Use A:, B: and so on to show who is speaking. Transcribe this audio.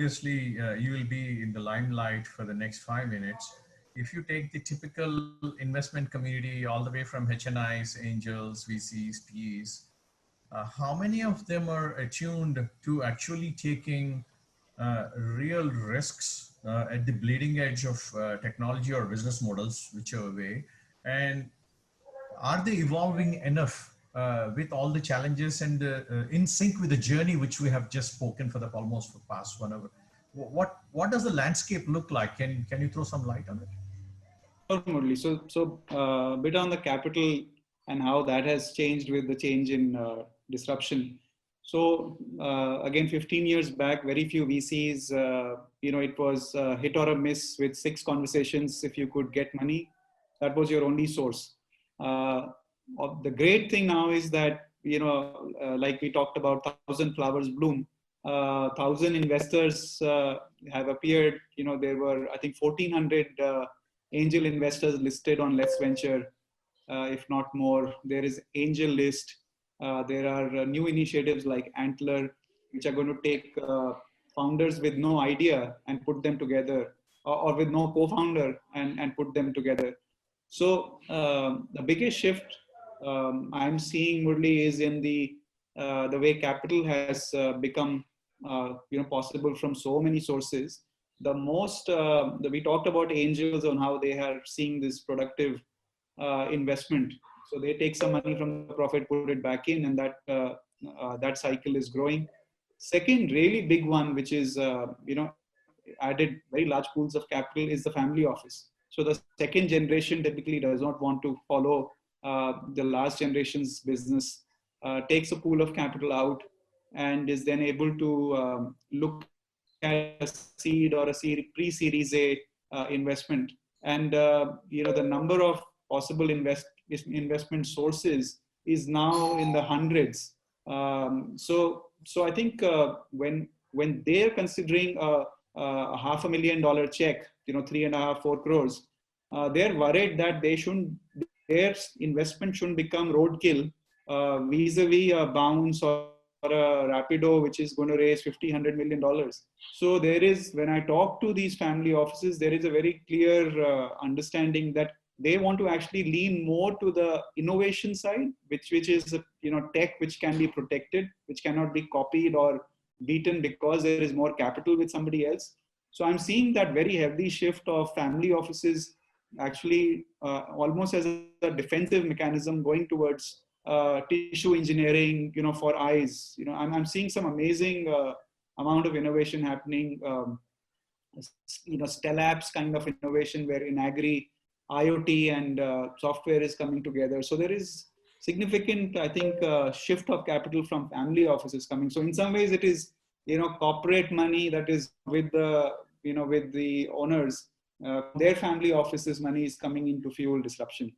A: obviously you will be in the limelight for the next 5 minutes. If you take the typical investment community all the way from HNIs, angels, VCs, PEs, how many of them are attuned to actually taking real risks at the bleeding edge of technology or business models, whichever way? And are they evolving enough with all the challenges and in sync with the journey which we have just spoken for the almost for past 1 hour? What does the landscape look like? Can you throw some light on it?
B: Sure, Murali. So, bit on the capital and how that has changed with the change in disruption. So, again, 15 years back, very few VCs, it was hit or a miss with 6 conversations. If you could get money, that was your only source. The great thing now is that, like we talked about, 1,000 flowers bloom. 1,000 investors have appeared. There were, I think, 1,400 angel investors listed on Let's Venture, if not more. There is Angel List. There are new initiatives like Antler, which are going to take founders with no idea and put them together, or with no co-founder and put them together. So the biggest shift I'm seeing, Murli, is in the way capital has become possible from so many sources. The most we talked about angels on how they are seeing this productive investment. So they take some money from the profit, put it back in, and that cycle is growing. Second, really big one, which is added very large pools of capital, is the family office. So the second generation typically does not want to follow the last generation's business, takes a pool of capital out, and is then able to look at a seed or a pre-series A investment. And the number of possible investment sources is now in the hundreds. So I think when they're considering a $500,000 check, 3.5-4 crores, they're worried that their investment shouldn't become roadkill vis-a-vis a Bounce or a Rapido, which is going to raise $50-100 million. So there is, when I talk to these family offices, there is a very clear understanding that they want to actually lean more to the innovation side, which is tech which can be protected, which cannot be copied or beaten because there is more capital with somebody else. So I'm seeing that very heavy shift of family offices actually almost as a defensive mechanism going towards tissue engineering, for eyes. I'm seeing some amazing amount of innovation happening. Stellapse kind of innovation where in agri, IoT and software is coming together. So there is significant, I think, shift of capital from family offices coming. So in some ways, it is corporate money that is with the owners. Their family offices money is coming in to fuel disruption.